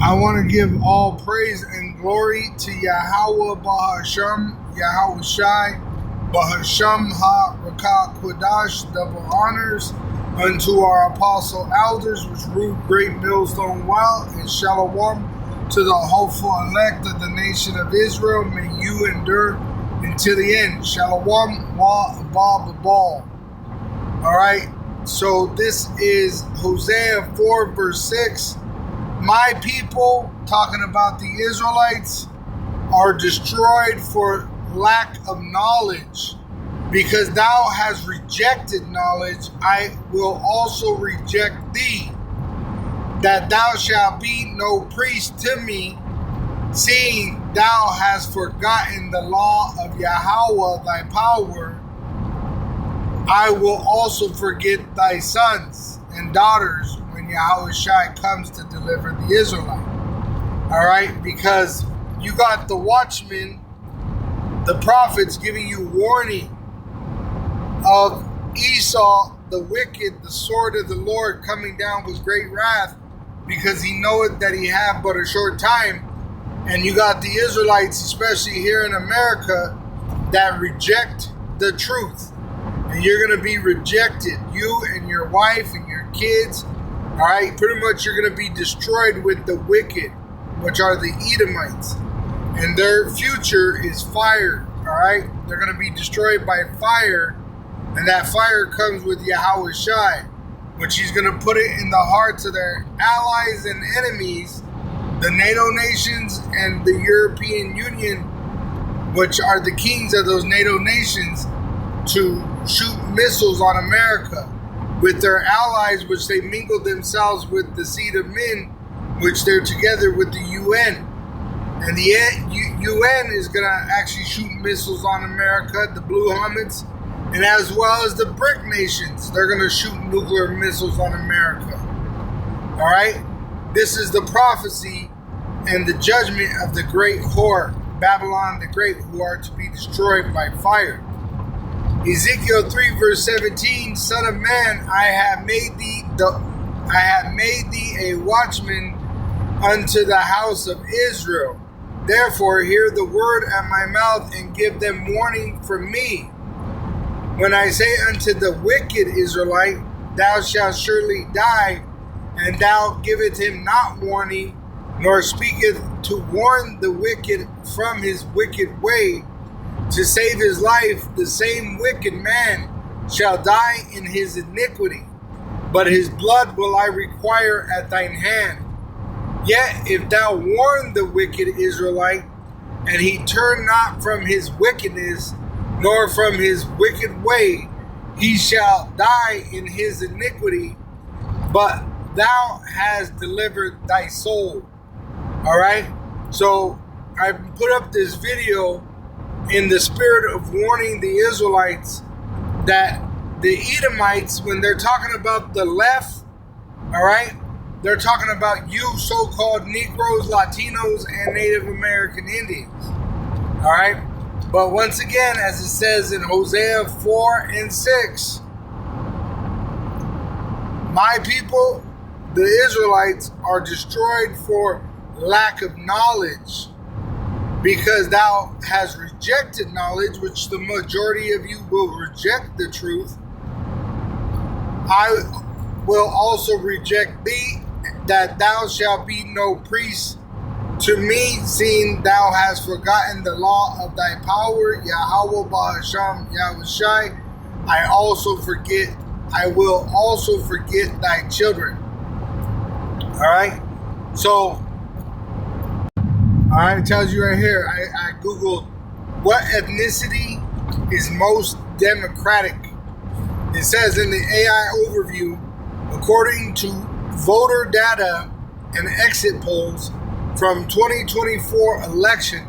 I want to give all praise and glory to Yahweh Bahasham, Yahweh Shai, Bahasham Ha Rakah Quadash, double honors unto our apostle elders, which rule great millstone well, and shalom to the hopeful elect of the nation of Israel. May you endure until the end. Shalom wa ball. All right, so this is Hosea 4 verse 6. My people, talking about the Israelites, are destroyed for lack of knowledge. Because thou hast rejected knowledge, I will also reject thee, that thou shalt be no priest to me, seeing thou hast forgotten the law of Yahweh thy power. I will also forget thy sons and daughters when Yahweh Shai comes to deliver the Israelite. All right, because you got the watchmen, the prophets giving you warning of Esau, the wicked, the sword of the Lord coming down with great wrath, because he knoweth that he have but a short time. And you got the Israelites, especially here in America, that reject the truth. And you're going to be rejected, you and your wife and your kids. All right, pretty much you're going to be destroyed with the wicked, which are the Edomites. And their future is fire. All right, they're going to be destroyed by fire. And that fire comes with Yahweh Shai, which he's going to put it in the hearts of their allies and enemies, the NATO nations and the European Union, which are the kings of those NATO nations, to shoot missiles on America with their allies, which they mingled themselves with the seed of men, which they're together with the UN. And the UN is going to actually shoot missiles on America, the Blue Helmets, and as well as the BRIC nations. They're going to shoot nuclear missiles on America. All right? This is the prophecy and the judgment of the great whore, Babylon the Great, who are to be destroyed by fire. Ezekiel 3 verse 17, Son of man, I have made thee a watchman unto the house of Israel. Therefore hear the word at my mouth, and give them warning from me. When I say unto the wicked Israelite, thou shalt surely die, and thou giveth him not warning, nor speaketh to warn the wicked from his wicked way, to save his life, the same wicked man shall die in his iniquity, but his blood will I require at thine hand. Yet if thou warn the wicked Israelite, and he turn not from his wickedness, nor from his wicked way, he shall die in his iniquity, but thou hast delivered thy soul. All right? So I put up this video in the spirit of warning the Israelites that the Edomites, when they're talking about the left, all right, they're talking about you so-called Negroes, Latinos, and Native American Indians. All right? But once again, as it says in Hosea 4 and 6, my people, the Israelites, are destroyed for lack of knowledge, because thou hast rejected knowledge, which the majority of you will reject the truth. I will also reject thee, that thou shalt be no priest to me, seeing thou hast forgotten the law of thy power, Yahweh Bahasham, Yahweh Shai. I will also forget thy children. All right. So, all right, it tells you right here. I googled what ethnicity is most democratic. It says in the AI overview, according to voter data and exit polls from 2024 election,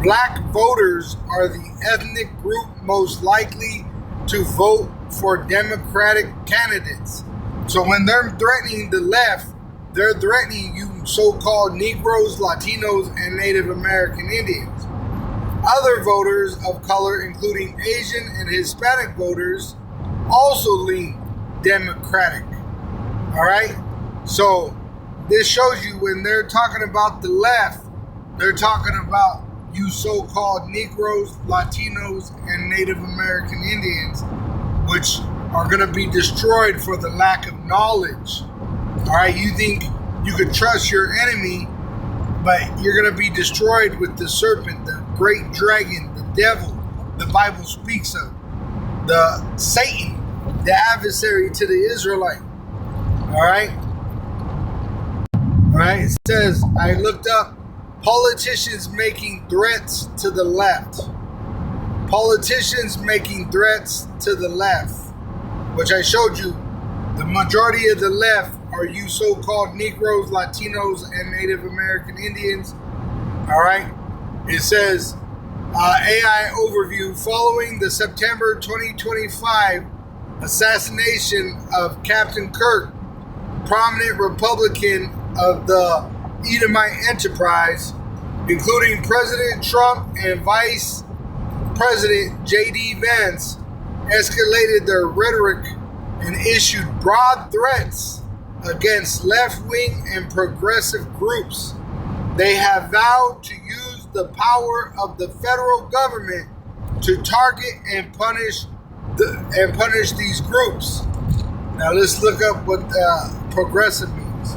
black voters are the ethnic group most likely to vote for Democratic candidates. So when they're threatening the left, they're threatening you so-called Negroes, Latinos, and Native American Indians. Other voters of color, including Asian and Hispanic voters, also lean Democratic. All right? So this shows you when they're talking about the left, they're talking about you so-called Negroes, Latinos, and Native American Indians, which are going to be destroyed for the lack of knowledge. All right, you think you could trust your enemy, but you're going to be destroyed with the serpent, the great dragon, the devil the Bible speaks of, the Satan, the adversary to the Israelite. All right. All right. It says, I looked up politicians making threats to the left. Politicians making threats to the left, which I showed you. The majority of the left are you so-called Negroes, Latinos, and Native American Indians. All right. It says, AI overview following the September 2025 assassination of Captain Kirk, prominent Republican of the Edomite enterprise, including President Trump and Vice President J.D. Vance, escalated their rhetoric and issued broad threats against left-wing and progressive groups. They have vowed to use the power of the federal government to target and punish these groups. Now let's look up what progressive means.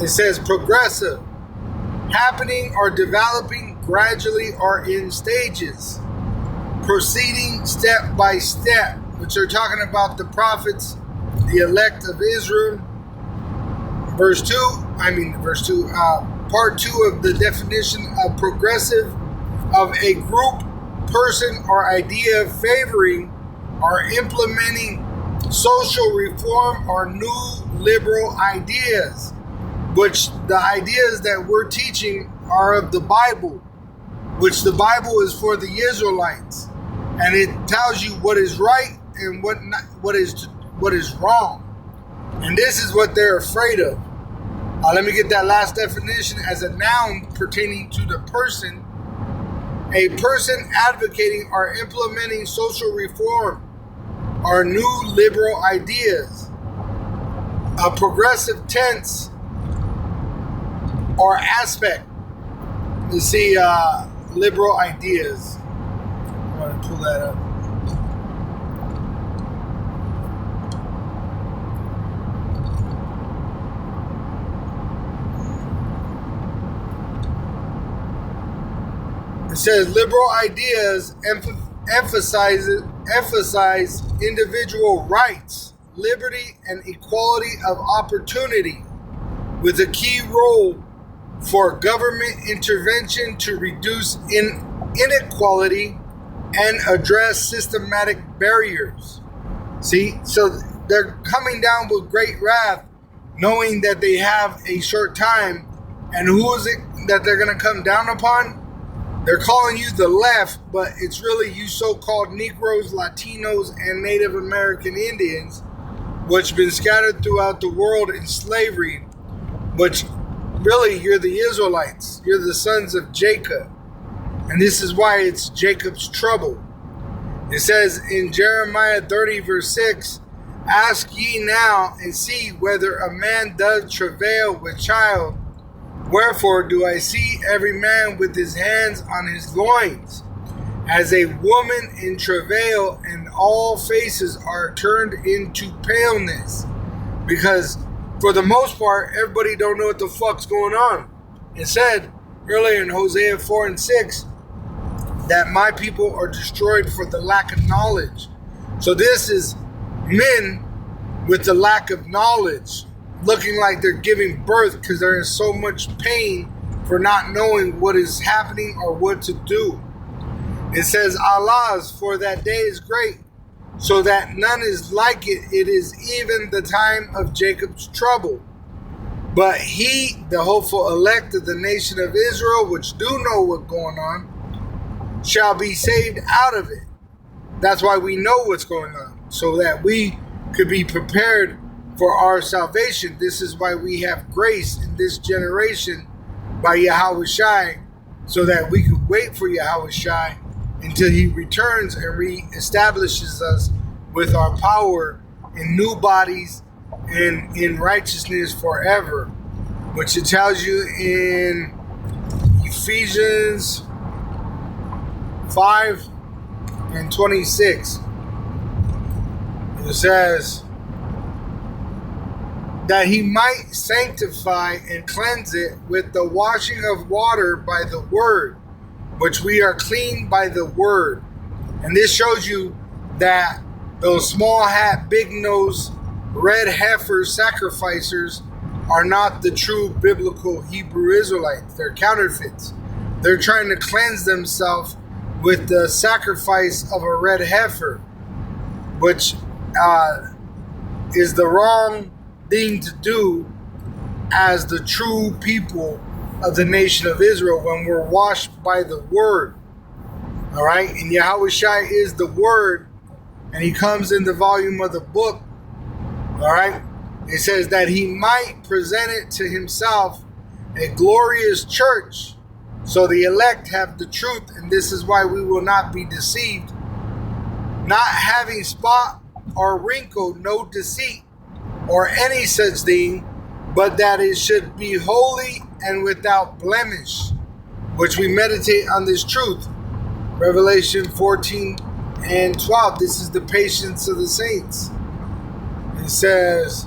It says progressive, happening or developing gradually or in stages, proceeding step by step, which are talking about the prophets, the elect of Israel. Part 2 of the definition of progressive, of a group, person, or idea favoring or implementing social reform or new liberal ideas, which the ideas that we're teaching are of the Bible, which the Bible is for the Israelites, and it tells you what is right and what is wrong. And this is what they're afraid of. Let me get that last definition. As a noun pertaining to the person, a person advocating or implementing social reform or new liberal ideas. A progressive tense or aspect. You see, liberal ideas. I want to pull that up. It says liberal ideas emphasize individual rights, liberty, and equality of opportunity, with a key role for government intervention to reduce inequality and address systematic barriers. See, so they're coming down with great wrath, knowing that they have a short time. And who is it that they're going to come down upon? They're calling you the left, but it's really you so-called Negroes, Latinos, and Native American Indians, which have been scattered throughout the world in slavery, which really you're the Israelites. You're the sons of Jacob. And this is why it's Jacob's trouble. It says in Jeremiah 30 verse 6, ask ye now and see whether a man does travail with child. Wherefore do I see every man with his hands on his loins, as a woman in travail, and all faces are turned into paleness. Because for the most part, everybody don't know what the fuck's going on. It said earlier in Hosea 4 and 6 that my people are destroyed for the lack of knowledge. So this is men with the lack of knowledge, looking like they're giving birth because they're in so much pain for not knowing what is happening or what to do. It says, Allah's, for that day is great, so that none is like it. It is even the time of Jacob's trouble. But he, the hopeful elect of the nation of Israel, which do know what's going on, shall be saved out of it. That's why we know what's going on, so that we could be prepared for our salvation. This is why we have grace in this generation by Yahweh Shai, so that we could wait for Yahweh Shai until he returns and reestablishes us with our power in new bodies and in righteousness forever, which it tells you in Ephesians 5:26. It says that he might sanctify and cleanse it with the washing of water by the word, which we are clean by the word. And this shows you that those small hat, big nose, red heifer sacrificers are not the true biblical Hebrew Israelites. They're counterfeits. They're trying to cleanse themselves with the sacrifice of a red heifer, which is the wrong thing to do as the true people of the nation of Israel when we're washed by the word. All right, and Yahushua is the word, and he comes in the volume of the book. All right, it says that he might present it to himself a glorious church, so the elect have the truth, and this is why we will not be deceived, not having spot or wrinkle, no deceit or any such thing, but that it should be holy and without blemish, which we meditate on this truth. Revelation 14:12. This is the patience of the saints. It says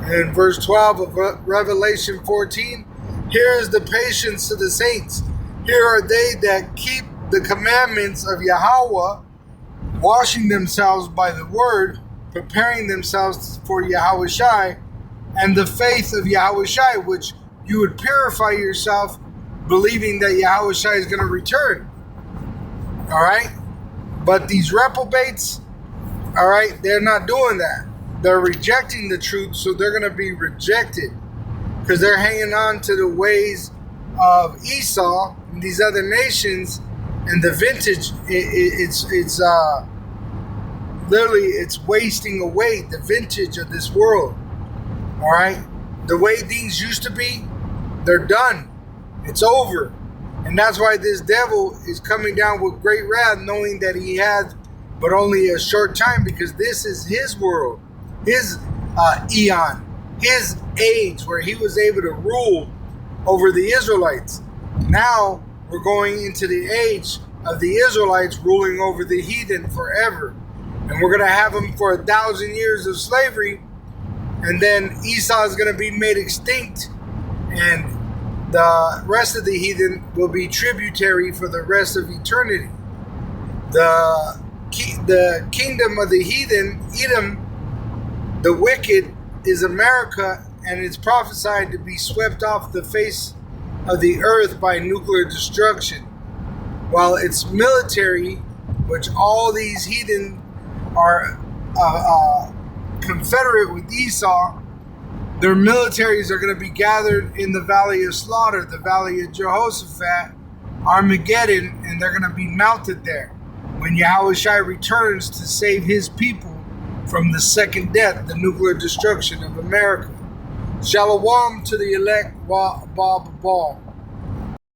in verse 12 of Revelation 14, here is the patience of the saints. Here are they that keep the commandments of Yahweh, washing themselves by the word, preparing themselves for Yahushua and the faith of Yahushua, which you would purify yourself, believing that Yahushua is going to return. All right? But these reprobates, all right, they're not doing that. They're rejecting the truth, so they're going to be rejected because they're hanging on to the ways of Esau and these other nations, and the vintage, it's literally, it's wasting away the vintage of this world. All right, the way things used to be, they're done. It's over, and that's why this devil is coming down with great wrath, knowing that he has but only a short time, because this is his world, his eon, his age, where he was able to rule over the Israelites. Now we're going into the age of the Israelites ruling over the heathen forever. And we're going to have them for 1,000 years of slavery. And then Esau is going to be made extinct. And the rest of the heathen will be tributary for the rest of eternity. The kingdom of the heathen, Edom, the wicked, is America. And it's prophesied to be swept off the face of the earth by nuclear destruction. While its military, which all these heathen are confederate with Esau, their militaries are going to be gathered in the Valley of Slaughter, the Valley of Jehoshaphat, Armageddon, and they're going to be mounted there when Yahushua returns to save his people from the second death, the nuclear destruction of America. Shalom to the elect, Ba.